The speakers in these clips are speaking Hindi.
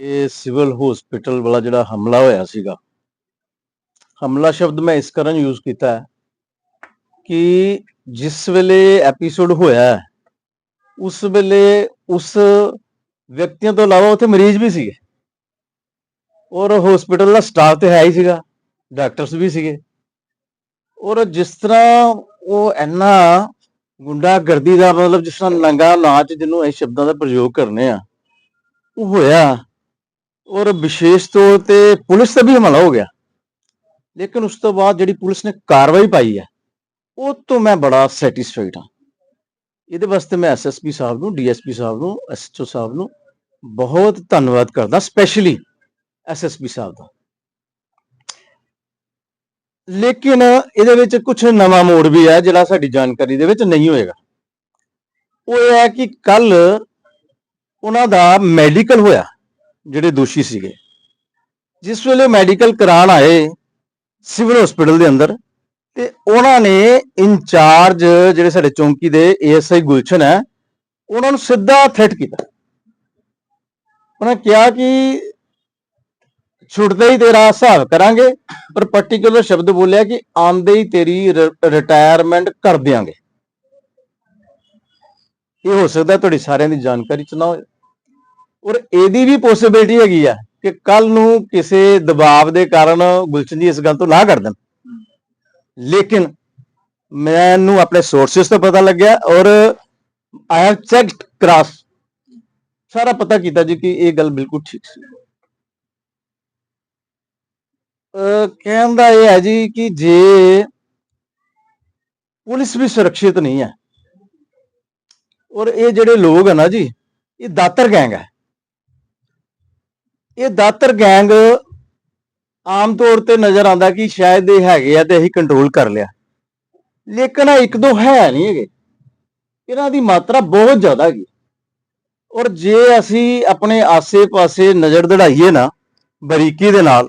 ਇਹ ਸਿਵਲ ਹਸਪੀਟਲ ਵਾਲਾ ਜਿਹੜਾ ਹਮਲਾ ਹੋਇਆ ਸੀਗਾ, ਹਮਲਾ ਸ਼ਬਦ ਮੈਂ ਇਸ ਕਾਰਨ ਯੂਜ਼ ਕੀਤਾ ਹੈ ਕਿ ਜਿਸ ਵੇਲੇ ਐਪੀਸੋਡ ਹੋਇਆ ਹੈ, ਉਸ ਵੇਲੇ ਉਸ ਵਿਅਕਤੀਆਂ ਤੋਂ ਇਲਾਵਾ ਉੱਥੇ ਮਰੀਜ਼ ਵੀ ਸੀਗੇ ਔਰ ਹਸਪੀਟਲ ਦਾ ਸਟਾਫ ਤੇ ਹੈ ਹੀ ਸੀਗਾ, ਡਾਕਟਰਸ ਵੀ ਸੀਗੇ। ਔਰ ਜਿਸ ਤਰ੍ਹਾਂ ਉਹ ਇੰਨਾ ਗੁੰਡਾਗਰਦੀ ਦਾ ਮਤਲਬ ਜਿਸ ਤਰ੍ਹਾਂ ਨੰਗਾ ਨਾਚ ਜਿਹਨੂੰ ਇਹ ਸ਼ਬਦਾਂ ਦਾ ਪ੍ਰਯੋਗ ਕਰਨੇ ਆ, ਉਹ ਹੋਇਆ। ਔਰ ਵਿਸ਼ੇਸ਼ ਤੌਰ ਤੇ ਪੁਲਿਸ ਤੇ ਵੀ ਹਮਲਾ ਹੋ ਗਿਆ, ਲੇਕਿਨ ਉਸ ਤੋਂ ਬਾਅਦ ਜਿਹੜੀ ਪੁਲਿਸ ਨੇ ਕਾਰਵਾਈ ਪਾਈ ਹੈ ਉਹ ਤੋਂ ਮੈਂ ਬੜਾ ਸੈਟੀਸਫਾਈਡ ਹਾਂ। ਇਹਦੇ ਵਾਸਤੇ ਮੈਂ ਐਸਐਸਪੀ ਸਾਹਿਬ ਨੂੰ, ਡੀਐਸਪੀ ਸਾਹਿਬ ਨੂੰ, ਐਸਐਚਓ ਸਾਹਿਬ ਨੂੰ ਬਹੁਤ ਧੰਨਵਾਦ ਕਰਦਾ, ਸਪੈਸ਼ਲੀ ਐਸਐਸਪੀ ਸਾਹਿਬ ਦਾ। ਲੇਕਿਨ ਇਹਦੇ ਵਿੱਚ ਕੁਝ ਨਵਾਂ ਮੋੜ ਵੀ ਹੈ ਜਿਹੜਾ ਸਾਡੀ ਜਾਣਕਾਰੀ ਦੇ ਵਿੱਚ ਨਹੀਂ ਹੋਏਗਾ। ਉਹ ਇਹ ਹੈ ਕਿ ਕੱਲ ਉਹਨਾਂ ਦਾ ਮੈਡੀਕਲ ਹੋਇਆ, ਜਿਹੜੇ ਦੋਸ਼ੀ ਸੀਗੇ। ਜਿਸ ਵੇਲੇ ਮੈਡੀਕਲ ਕਰਾਉਣ ਆਏ ਸਿਵਲ ਹਸਪੀਟਲ ਦੇ ਅੰਦਰ, ਤੇ ਉਹਨਾਂ ਨੇ ਇੰਚਾਰਜ ਜਿਹੜੇ ਸਾਡੇ ਚੌਂਕੀ ਦੇ ਏਐਸਆਈ ਗੁਲਸ਼ਨ ਹੈ, ਉਹਨਾਂ ਨੂੰ ਸਿੱਧਾ ਥ੍ਰੈਟ ਕੀਤਾ। ਉਹਨਾਂ ਕਿਹਾ ਕਿ ਛੁੱਟਦੇ ਹੀ ਤੇਰਾ ਹਿਸਾਬ ਕਰਾਂਗੇ, ਪਰ ਪਾਰਟਿਕੂਲਰ ਸ਼ਬਦ ਬੋਲਿਆ ਕਿ ਆਂਦੇ ਹੀ ਤੇਰੀ ਰਿਟਾਇਰਮੈਂਟ ਕਰ ਦਿਆਂਗੇ। ਇਹ ਹੋ ਸਕਦਾ ਤੁਹਾਡੀ ਸਾਰਿਆਂ ਦੀ ਜਾਣਕਾਰੀ ਚ ਨਾ ਹੋਏ, ਔਰ ਇਹਦੀ ਵੀ ਪੋਸਿਬਿਲਿਟੀ ਹੈਗੀ ਆ ਕਿ ਕੱਲ ਨੂੰ ਕਿਸੇ ਦਬਾਅ ਦੇ ਕਾਰਨ ਗੁਲਸ਼ਨ ਜੀ ਇਸ ਗੱਲ ਤੋਂ ਨਾ ਕਰ ਦੇਣ। ਲੇਕਿਨ ਮੈਨੂੰ ਆਪਣੇ ਸੋਰਸਿਸ ਤੋਂ ਪਤਾ ਲੱਗਿਆ ਔਰ ਆਈ ਹੈਵ ਚੈਕਡ ਕ੍ਰਾਸ, ਸਾਰਾ ਪਤਾ ਕੀਤਾ ਜੀ ਕਿ ਇਹ ਗੱਲ ਬਿਲਕੁਲ ਠੀਕ ਸੀ। ਕਹਿਣ ਦਾ ਇਹ ਹੈ ਜੀ ਕਿ ਜੇ ਪੁਲਿਸ ਵੀ ਸੁਰੱਖਿਅਤ ਨਹੀਂ ਹੈ, ਔਰ ਇਹ ਜਿਹੜੇ ਲੋਕ ਹੈ ਨਾ ਜੀ, ਇਹ ਦਾਤਰ ਗੈਂਗ ਹੈ। ਇਹ ਦਾਤਰ ਗੈਂਗ ਆਮ ਤੌਰ ਤੇ ਨਜ਼ਰ ਆਉਂਦਾ ਕਿ ਸ਼ਾਇਦ ਇਹ ਹੈਗੇ ਆ ਤੇ ਅਸੀਂ ਕੰਟਰੋਲ ਕਰ ਲਿਆ, ਲੇਕਿਨ ਇੱਕ ਦੋ ਹੈ ਨਹੀਂ ਹੈਗੇ, ਇਹਨਾਂ ਦੀ ਮਾਤਰਾ ਬਹੁਤ ਜ਼ਿਆਦਾ ਹੈਗੀ। ਔਰ ਜੇ ਅਸੀਂ ਆਪਣੇ ਆਸੇ-ਪਾਸੇ ਨਜ਼ਰ ਦੜਾਈਏ ਨਾ ਬਰੀਕੀ ਦੇ ਨਾਲ,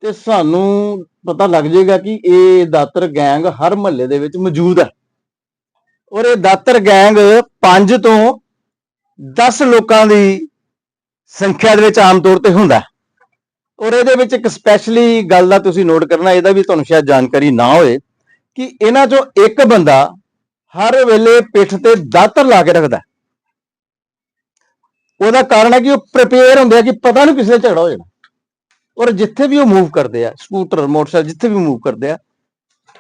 ਤੇ ਸਾਨੂੰ ਪਤਾ ਲੱਗ ਜਾਏਗਾ ਕਿ ਇਹ ਦਾਤਰ ਗੈਂਗ ਹਰ ਮਹੱਲੇ ਦੇ ਵਿੱਚ ਮੌਜੂਦ ਹੈ। ਔਰ ਇਹ ਦਾਤਰ ਗੈਂਗ 5 ਤੋਂ 10 ਲੋਕਾਂ ਦੀ ਸੰਖਿਆ ਦੇ ਵਿੱਚ ਆਮ ਤੌਰ ਤੇ ਹੁੰਦਾ। ਔਰ ਇਹਦੇ ਵਿੱਚ ਇੱਕ ਸਪੈਸ਼ਲੀ ਗੱਲ ਦਾ ਤੁਸੀਂ ਨੋਟ ਕਰਨਾ, ਇਹਦਾ ਵੀ ਤੁਹਾਨੂੰ ਸ਼ਾਇਦ ਜਾਣਕਾਰੀ ਨਾ ਹੋਏ, ਕਿ ਇਹਨਾਂ ਚੋਂ ਇੱਕ ਬੰਦਾ ਹਰ ਵੇਲੇ ਪਿੱਠ ਤੇ ਦਾਤਰ ਲਾ ਕੇ ਰੱਖਦਾ। ਉਹਦਾ ਕਾਰਨ ਹੈ ਕਿ ਉਹ ਪ੍ਰਿਪੇਅਰ ਹੁੰਦੇ ਆ ਕਿ ਪਤਾ ਨਹੀਂ ਕਿਸੇ ਝਗੜਾ ਹੋ ਜਾਣਾ। ਔਰ ਜਿੱਥੇ ਵੀ ਉਹ ਮੂਵ ਕਰਦੇ ਆ, ਸਕੂਟਰ, ਮੋਟਰਸਾਈਕਲ, ਜਿੱਥੇ ਵੀ ਮੂਵ ਕਰਦੇ ਆ,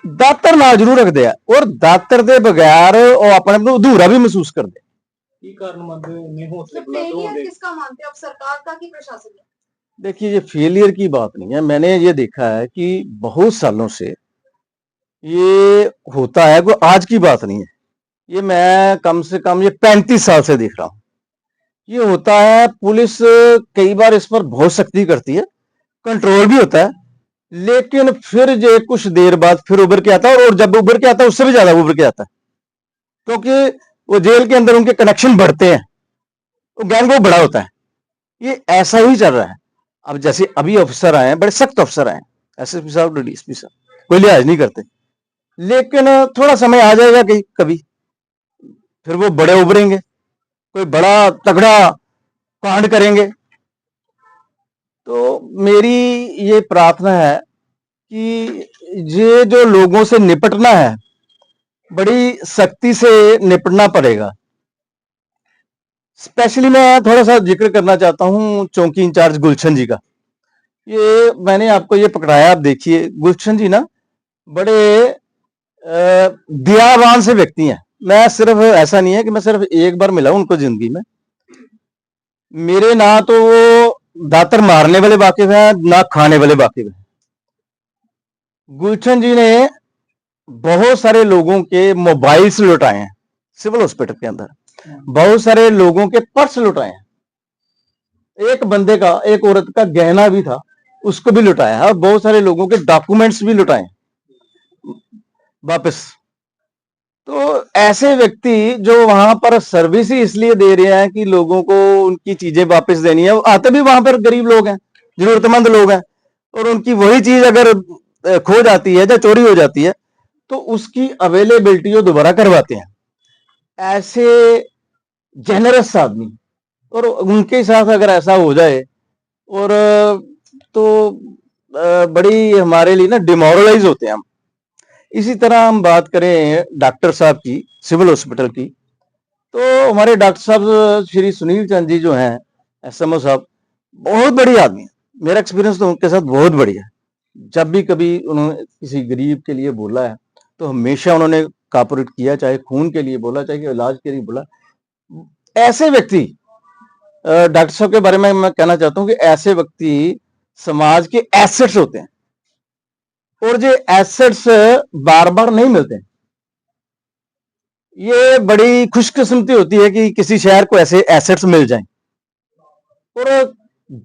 ਦਾਤਰ ਨਾਲ ਜ਼ਰੂਰ ਰੱਖਦੇ ਆ। ਔਰ ਦਾਤਰ ਦੇ ਬਗੈਰ ਉਹ ਆਪਣੇ ਨੂੰ ਅਧੂਰਾ ਵੀ ਮਹਿਸੂਸ ਕਰਦੇ। ਕੀ ਕਾਰਨ मानते हो इतने हौसले बुलंद होने? किसका मानते हो आप, सरकार का कि प्रशासन का? देखिए, ये फेलियर की बात नहीं है। मैंने ये देखा है कि बहुत सालों से ये होता है, कोई आज की बात नहीं है। ये मैं कम से कम ये 35 साल से देख रहा हूँ। ये होता है, पुलिस कई बार इस पर बहुत सख्ती करती है, कंट्रोल भी होता है, लेकिन फिर जो कुछ देर बाद फिर उभर के आता है, और जब उभर के आता है उससे भी ज्यादा उभर के आता है, क्योंकि वो जेल के अंदर उनके कनेक्शन बढ़ते हैं, वो गैंग वो बड़ा होता है। ये ऐसा ही चल रहा है। अब जैसे अभी अफसर आए हैं, बड़े सख्त अफसर आए हैं, एसएसपी साहब, डीएसपी साहब, कोई लिहाज नहीं करते, लेकिन थोड़ा समय आ जाएगा कि कभी फिर वो बड़े उभरेंगे, कोई बड़ा तगड़ा कांड करेंगे। तो मेरी ये प्रार्थना है कि ये जो लोगों से निपटना है, बड़ी सख्ती से निपटना पड़ेगा। स्पेशली मैं थोड़ा सा जिक्र करना चाहता हूं चौकी इंचार्ज गुलशन जी का। ये मैंने आपको ये पकड़ाया, आप देखिए, गुलशन जी ना बड़े दयावान से व्यक्ति हैं। मैं सिर्फ, ऐसा नहीं है कि मैं सिर्फ एक बार मिला उनको जिंदगी में, मेरे ना तो वो दातर मारने वाले वाकिफ हैं, ना खाने वाले वाकिफ हैं। गुलशन जी ने बहुत सारे लोगों के मोबाइल्स लुटाए हैं सिविल हॉस्पिटल के अंदर, बहुत सारे लोगों के पर्स लुटाए हैं, एक बंदे का, एक औरत का गहना भी था, उसको भी लुटाया है, और बहुत सारे लोगों के डॉक्यूमेंट्स भी लुटाए वापस। तो ऐसे व्यक्ति जो वहां पर सर्विस ही इसलिए दे रहे हैं कि लोगों को उनकी चीजें वापस देनी है, आते भी वहां पर गरीब लोग हैं, जरूरतमंद लोग हैं, और उनकी वही चीज अगर खो जाती है या चोरी हो जाती है तो उसकी अवेलेबिलिटी वो दोबारा करवाते हैं। ऐसे जेनरस आदमी, और उनके साथ अगर ऐसा हो जाए और तो बड़ी हमारे लिए ना डिमोरलाइज होते हैं हम। इसी तरह हम बात करें डॉक्टर साहब की, सिविल हॉस्पिटल की, तो हमारे डॉक्टर साहब श्री सुनील चंद जी जो हैं, एसएमओ साहब, बहुत बढ़िया आदमी है। मेरा एक्सपीरियंस तो उनके साथ बहुत बढ़िया है। जब भी कभी उन्होंने किसी गरीब के लिए बोला है तो हमेशा उन्होंने कॉपरेट किया, चाहे खून के लिए बोला, चाहे इलाज के लिए बोला। ऐसे व्यक्ति, डॉक्टर साहब के बारे में मैं कहना चाहता हूं कि ऐसे व्यक्ति समाज के एसेट्स होते हैं, और जो एसेट्स बार बार नहीं मिलते। ये बड़ी खुशकिस्मती होती है कि किसी शहर को ऐसे एसेट्स मिल जाएं, और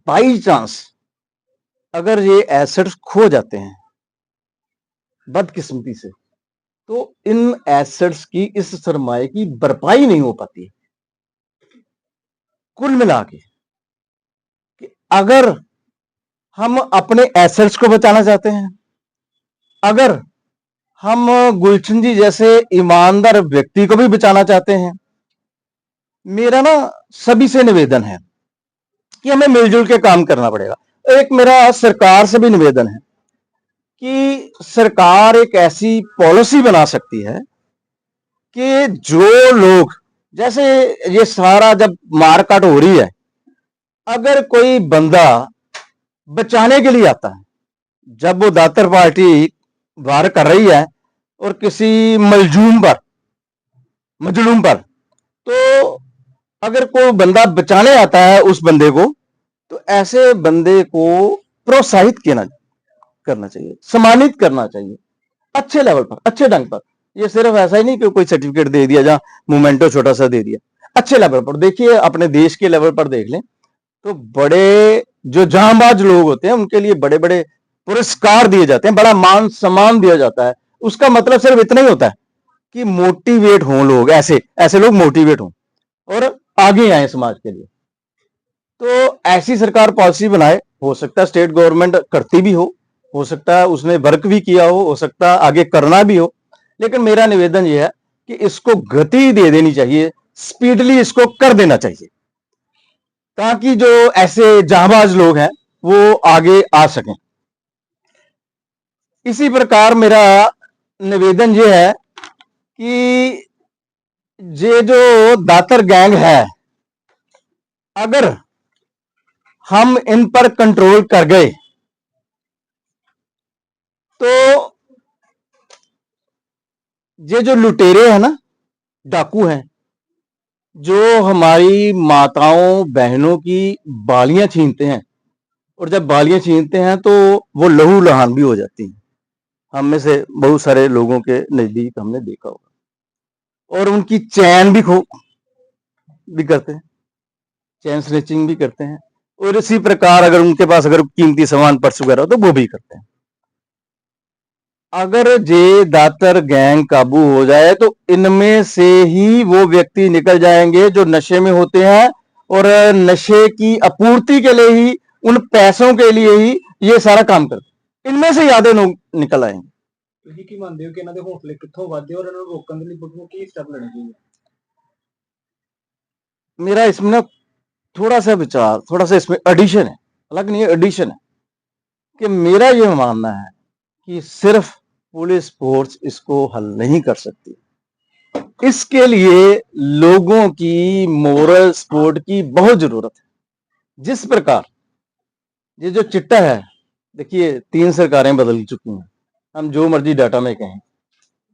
बाई चांस अगर ये एसेट्स खो जाते हैं बदकिस्मती से, तो इन एसेट्स की, इस सरमाए की भरपाई नहीं हो पाती है। कुल मिला के कि अगर हम अपने एसेट्स को बचाना चाहते हैं, अगर हम गुलशन जी जैसे ईमानदार व्यक्ति को भी बचाना चाहते हैं, मेरा ना सभी से निवेदन है कि हमें मिलजुल के काम करना पड़ेगा। एक मेरा सरकार से भी निवेदन है कि सरकार एक ऐसी पॉलिसी बना सकती है कि जो लोग, जैसे ये सारा जब मारकाट हो रही है, अगर कोई बंदा बचाने के लिए आता है, जब वो दातर पार्टी वार कर रही है और किसी मजलूम पर, तो अगर कोई बंदा बचाने आता है उस बंदे को, तो ऐसे बंदे को प्रोत्साहित करना चाहिए, सम्मानित करना चाहिए, अच्छे लेवल पर, अच्छे ढंग पर। ये सिर्फ ऐसा ही नहीं कि कोई सर्टिफिकेट दे दिया, जहां मोमेंटो छोटा सा दे दिया। अच्छे लेवल पर देखिए, अपने देश के लेवल पर देख लें तो बड़े जो जांबाज लोग होते हैं उनके लिए बड़े बड़े पुरस्कार दिए जाते हैं, बड़ा मान सम्मान दिया जाता है। उसका मतलब सिर्फ इतना ही होता है कि मोटिवेट हों लोग, ऐसे ऐसे लोग मोटिवेट हों और आगे आए समाज के लिए। तो ऐसी सरकार पॉलिसी बनाए, हो सकता है स्टेट गवर्नमेंट करती भी हो सकता है उसने वर्क भी किया हो सकता है आगे करना भी हो, लेकिन मेरा निवेदन यह है कि इसको गति दे देनी चाहिए, स्पीडली इसको कर देना चाहिए, ताकि जो ऐसे जांबाज लोग हैं वो आगे आ सकें। इसी प्रकार मेरा निवेदन यह है कि ये जो दातर गैंग है, अगर हम इन पर कंट्रोल कर गए तो ये जो लुटेरे हैं ना, डाकू हैं, जो हमारी माताओं बहनों की बालियां छीनते हैं, और जब बालियां छीनते हैं तो वो लहू लहान भी हो जाती हैं। हम में से बहुत सारे लोगों के नजदीक हमने देखा होगा। और उनकी चैन भी करते हैं, चैन स्नेचिंग भी करते हैं, और इसी प्रकार अगर उनके पास अगर कीमती सामान पर्स वगैरह हो तो वो भी करते हैं। अगर जे दातर गैंग काबू हो जाए तो इनमें से ही वो व्यक्ति निकल जाएंगे जो नशे में होते हैं, और नशे की आपूर्ति के लिए ही, उन पैसों के लिए ही ये सारा काम करते। इनमें से ज्यादा लोग निकल आएंगे। ਤੁਸੀਂ ਕੀ ਮੰਨਦੇ ਹੋ ਕਿ ਇਹਨਾਂ ਦੇ ਹੌਸਲੇ ਕਿੱਥੋਂ ਵੱਧਦੇ ਔਰ ਇਹਨਾਂ ਨੂੰ ਰੋਕਣ ਦੇ ਲਈ ਪੁਲਿਸ ਨੂੰ ਕੀ ਸਟੈਪ ਲੈਣੇ ਚਾਹੀਦੇ? मेरा इसमें ना थोड़ा सा विचार, थोड़ा सा इसमें एडिशन है, अलग नहीं है, एडिशन है कि मेरा ये मानना है कि सिर्फ पुलिस फोर्स इसको हल नहीं कर सकती। इसके लिए लोगों की मोरल सपोर्ट की बहुत जरूरत है। जिस प्रकार ये जो चिट्टा है, देखिए 3 सरकारें बदल चुकी हैं, हम जो मर्जी डाटा में कहें,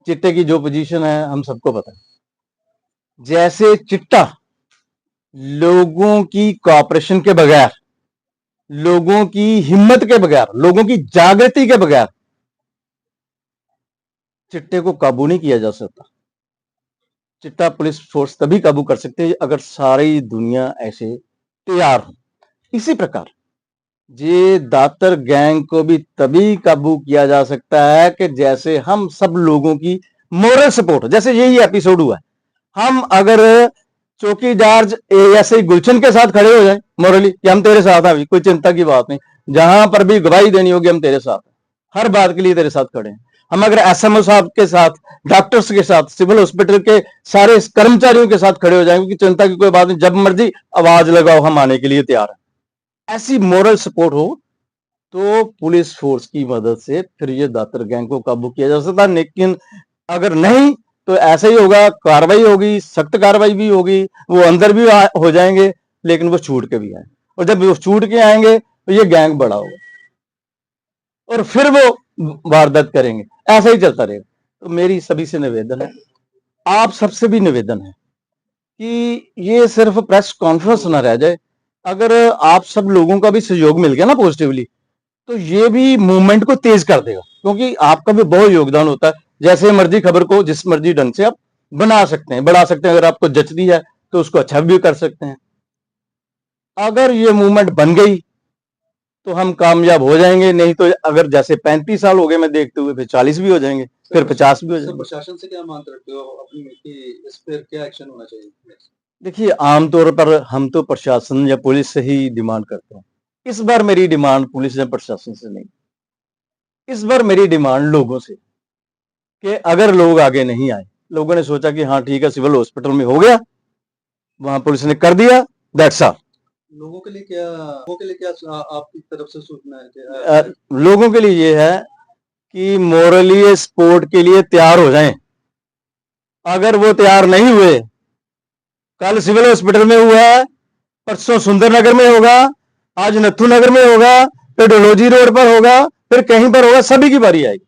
चिट्टे की जो पोजीशन है हम सबको पता है। जैसे चिट्टा लोगों की कॉपरेशन के बगैर, लोगों की हिम्मत के बगैर, लोगों की जागृति के बगैर चिट्टे को काबू नहीं किया जा सकता। चिट्टा पुलिस फोर्स तभी काबू कर सकते हैं अगर सारी दुनिया ऐसे तैयार हो। इसी प्रकार ये दातर गैंग को भी तभी काबू किया जा सकता है कि जैसे हम सब लोगों की मोरल सपोर्ट, जैसे यही एपिसोड हुआ है, हम अगर चौकीदार ऐसे गुलशन के साथ खड़े हो जाए मोरली कि हम तेरे साथ हैं, कोई चिंता की बात नहीं, जहां पर भी गवाही देनी होगी हम तेरे साथ, हर बात के लिए तेरे साथ खड़े हैं। हम अगर एसएमओ साहब के साथ, डॉक्टर्स के साथ, सिविल हॉस्पिटल के सारे कर्मचारियों के साथ खड़े हो जाएंगे कि चिंता की कोई बात नहीं, जब मर्जी आवाज लगाओ हम आने के लिए तैयार हैं। ऐसी मोरल सपोर्ट हो तो पुलिस फोर्स की मदद से फिर ये दातर गैंग को काबू किया जा सकता है। लेकिन अगर नहीं तो ऐसा ही होगा, कार्रवाई होगी, सख्त कार्रवाई भी होगी, वो अंदर भी हो जाएंगे, लेकिन वो छूट के भी आए, और जब वो छूट के आएंगे तो ये गैंग बड़ा होगा और फिर वो वारदात करेंगे। ऐसा ही चलता रहेगा। तो मेरी सभी से निवेदन है, आप सबसे भी निवेदन है कि ये सिर्फ प्रेस कॉन्फ्रेंस ना रह जाए। अगर आप सब लोगों का भी सहयोग मिल गया ना पॉजिटिवली, तो ये भी मूवमेंट को तेज कर देगा, क्योंकि आपका भी बहुत योगदान होता है। जैसे मर्जी खबर को जिस मर्जी ढंग से आप बना सकते हैं, बढ़ा सकते हैं। अगर आपको जचती है तो उसको अच्छा भी कर सकते हैं। अगर ये मूवमेंट बन गई तो हम कामयाब हो जाएंगे, नहीं तो अगर जैसे 35 साल हो गए मैं देखते हुए, फिर 40 भी हो जाएंगे, फिर 50 भी हो जाएंगे। प्रशासन से क्या मांग रखते हो अपनी कि इस पर क्या एक्शन होना चाहिए? देखिए, आमतौर पर हम तो प्रशासन या पुलिस से ही डिमांड करते हैं। इस बार मेरी डिमांड पुलिस या प्रशासन से नहीं, इस बार मेरी डिमांड लोगों से, कि अगर लोग आगे नहीं आए, लोगों ने सोचा कि हाँ ठीक है सिविल हॉस्पिटल में हो गया, वहां पुलिस ने कर दिया, दैट्स ऑल। लोगों के लिए क्या आपकी तरफ से सूचना है कि लोगों के लिए ये है कि मोरली सपोर्ट के लिए तैयार हो जाएं। अगर वो तैयार नहीं हुए, कल सिविल हॉस्पिटल में हुआ है, परसों सुंदरनगर में होगा, आज नथू नगर में होगा, फिर डोलोजी रोड पर होगा, फिर कहीं पर होगा, सभी की बारी आएगी।